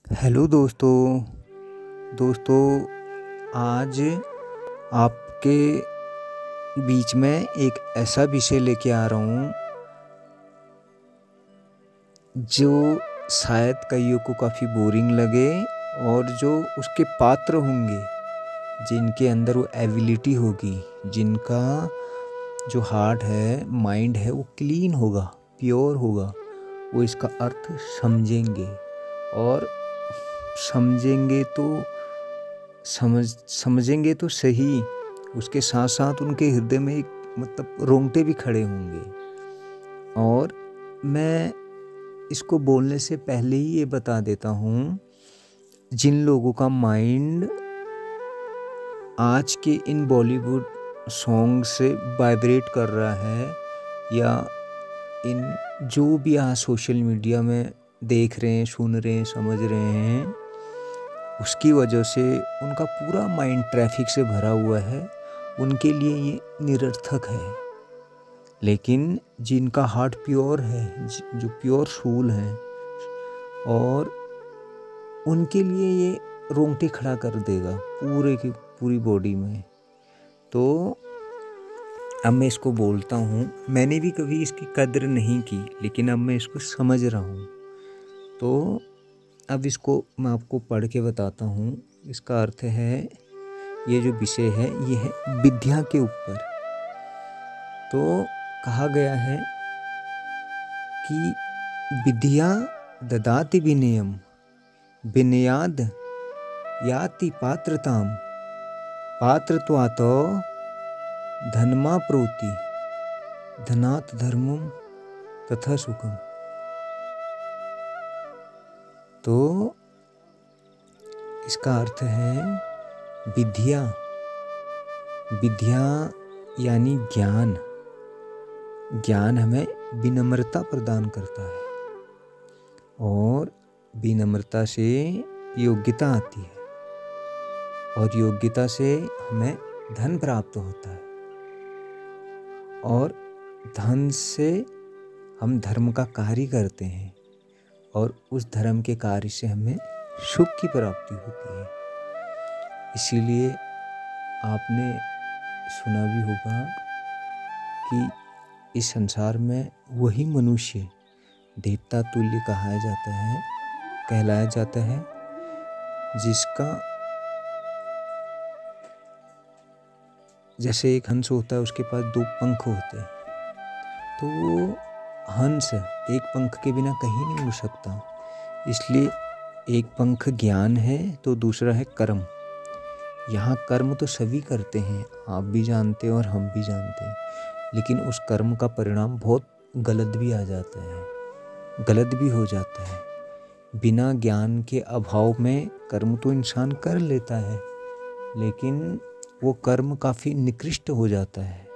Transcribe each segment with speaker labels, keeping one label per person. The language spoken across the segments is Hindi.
Speaker 1: हेलो दोस्तों। दोस्तों, आज आपके बीच में एक ऐसा विषय लेके आ रहा हूँ जो शायद कईयों को काफ़ी बोरिंग लगे और जो उसके पात्र होंगे, जिनके अंदर वो एबिलिटी होगी, जिनका जो हार्ट है, माइंड है, वो क्लीन होगा, प्योर होगा, वो इसका अर्थ समझेंगे। और समझेंगे तो सही, उसके साथ साथ उनके हृदय में एक रोंगटे भी खड़े होंगे। और मैं इसको बोलने से पहले ही ये बता देता हूँ, जिन लोगों का माइंड आज के इन बॉलीवुड सॉन्ग से वाइब्रेट कर रहा है, या इन जो भी आज सोशल मीडिया में देख रहे हैं, सुन रहे हैं, समझ रहे हैं, उसकी वजह से उनका पूरा माइंड ट्रैफिक से भरा हुआ है, उनके लिए ये निरर्थक है। लेकिन जिनका हार्ट प्योर है, जो प्योर सोल है, और उनके लिए ये रोंगटे खड़ा कर देगा पूरे की पूरी बॉडी में। तो अब मैं इसको बोलता हूँ, मैंने भी कभी इसकी कद्र नहीं की, लेकिन अब मैं इसको समझ रहा हूँ। तो अब इसको मैं आपको पढ़ के बताता हूँ। इसका अर्थ है, ये जो विषय है ये है विद्या के ऊपर। तो कहा गया है कि विद्या ददाति विनयम, विनयाद याति पात्रताम, पात्रत्वातो धनमाप्नोति, धनात् धर्मम तथा सुखम। तो इसका अर्थ है विद्या यानी ज्ञान। ज्ञान हमें विनम्रता प्रदान करता है, और विनम्रता से योग्यता आती है, और योग्यता से हमें धन प्राप्त होता है, और धन से हम धर्म का कार्य करते हैं, और उस धर्म के कार्य से हमें सुख की प्राप्ति होती है। इसीलिए आपने सुना भी होगा कि इस संसार में वही मनुष्य देवता तुल्य कहलाया जाता है जिसका, जैसे एक हंस होता है, उसके पास 2 पंख होते हैं, तो वो हंस एक पंख के बिना कहीं नहीं उड़ सकता। इसलिए एक पंख ज्ञान है, तो दूसरा है कर्म। यहाँ कर्म तो सभी करते हैं, आप भी जानते हैं और हम भी जानते हैं, लेकिन उस कर्म का परिणाम बहुत गलत भी आ जाता है, गलत भी हो जाता है। बिना ज्ञान के अभाव में कर्म तो इंसान कर लेता है, लेकिन वो कर्म काफ़ी निकृष्ट हो जाता है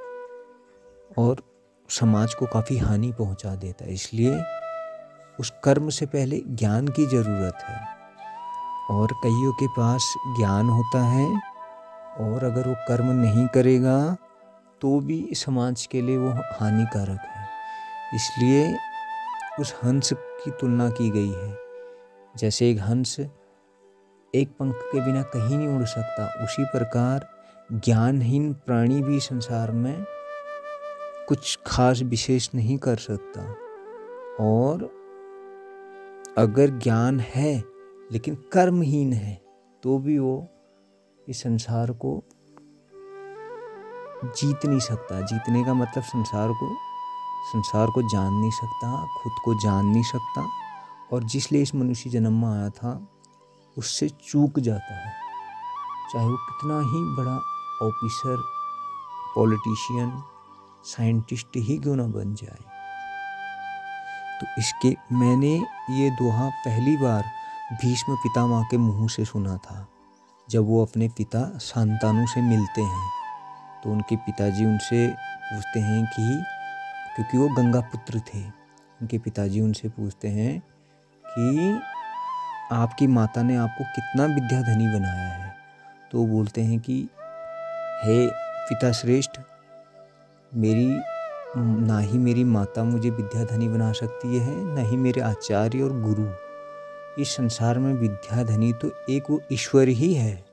Speaker 1: और समाज को काफ़ी हानि पहुंचा देता है। इसलिए उस कर्म से पहले ज्ञान की ज़रूरत है। और कईयों के पास ज्ञान होता है, और अगर वो कर्म नहीं करेगा तो भी समाज के लिए वो हानिकारक है। इसलिए उस हंस की तुलना की गई है। जैसे एक हंस एक पंख के बिना कहीं नहीं उड़ सकता, उसी प्रकार ज्ञानहीन प्राणी भी संसार में कुछ खास विशेष नहीं कर सकता। और अगर ज्ञान है लेकिन कर्महीन है, तो भी वो इस संसार को जीत नहीं सकता। जीतने का मतलब संसार को जान नहीं सकता, खुद को जान नहीं सकता, और जिसलिए इस मनुष्य जन्म में आया था उससे चूक जाता है, चाहे वो कितना ही बड़ा ऑफिसर, पॉलिटिशियन, साइंटिस्ट ही क्यों ना बन जाए। तो मैंने ये दोहा पहली बार भीष्म पितामह के मुंह से सुना था, जब वो अपने पिता शांतनु से मिलते हैं। तो उनके पिताजी उनसे पूछते हैं कि, क्योंकि वो गंगा पुत्र थे, उनके पिताजी उनसे पूछते हैं कि आपकी माता ने आपको कितना विद्याधनी बनाया है। तो वो बोलते हैं कि हे पिता श्रेष्ठ, ना ही मेरी माता मुझे विद्याधनी बना सकती है, ना ही मेरे आचार्य और गुरु। इस संसार में विद्याधनी तो एक वो ईश्वर ही है।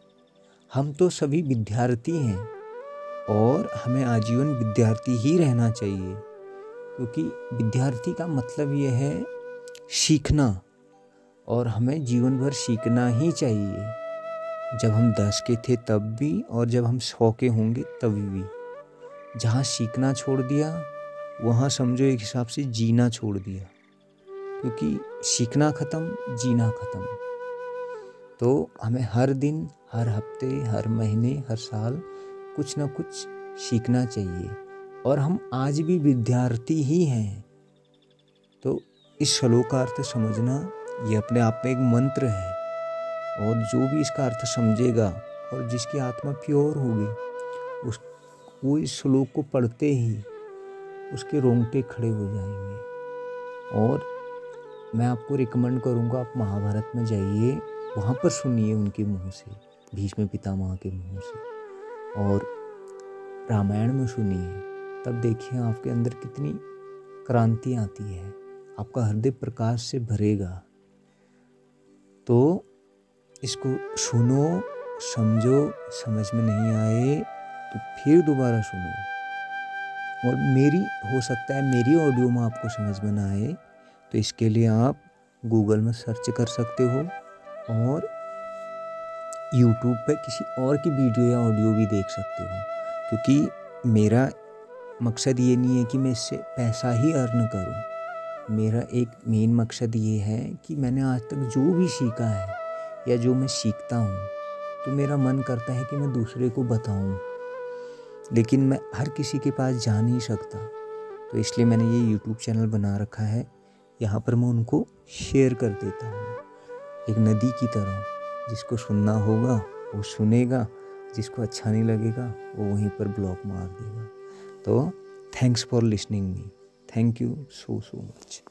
Speaker 1: हम तो सभी विद्यार्थी हैं और हमें आजीवन विद्यार्थी ही रहना चाहिए, क्योंकि विद्यार्थी का मतलब ये है सीखना, और हमें जीवन भर सीखना ही चाहिए। जब हम 10 के थे तब भी और जब हम 100 के होंगे तभी भी। जहाँ सीखना छोड़ दिया वहाँ समझो एक हिसाब से जीना छोड़ दिया, क्योंकि सीखना ख़त्म, जीना ख़त्म। तो हमें हर दिन, हर हफ्ते, हर महीने, हर साल कुछ ना कुछ सीखना चाहिए, और हम आज भी विद्यार्थी ही हैं। तो इस श्लोक का अर्थ समझना ये अपने आप में एक मंत्र है, और जो भी इसका अर्थ समझेगा और जिसकी आत्मा प्योर होगी वो इस श्लोक को पढ़ते ही उसके रोंगटे खड़े हो जाएंगे। और मैं आपको रिकमेंड करूँगा, आप महाभारत में जाइए, वहाँ पर सुनिए उनके मुँह से, भीष्म पितामह के मुँह से, और रामायण में सुनिए, तब देखिए आपके अंदर कितनी क्रांति आती है, आपका हृदय प्रकाश से भरेगा। तो इसको सुनो, समझो, समझ में नहीं आए तो फिर दोबारा सुनो। और हो सकता है मेरी ऑडियो में आपको समझ में ना आए, तो इसके लिए आप गूगल में सर्च कर सकते हो और यूट्यूब पे किसी और की वीडियो या ऑडियो भी देख सकते हो। क्योंकि मेरा मकसद ये नहीं है कि मैं इससे पैसा ही अर्न करूं। मेरा एक मेन मकसद ये है कि मैंने आज तक जो भी सीखा है या जो मैं सीखता हूँ, तो मेरा मन करता है कि मैं दूसरे को बताऊँ, लेकिन मैं हर किसी के पास जा नहीं सकता। तो इसलिए मैंने ये यूट्यूब चैनल बना रखा है, यहाँ पर मैं उनको शेयर कर देता हूँ, एक नदी की तरह। जिसको सुनना होगा वो सुनेगा, जिसको अच्छा नहीं लगेगा वो वहीं पर ब्लॉक मार देगा। तो thanks for listening me, thank you so much.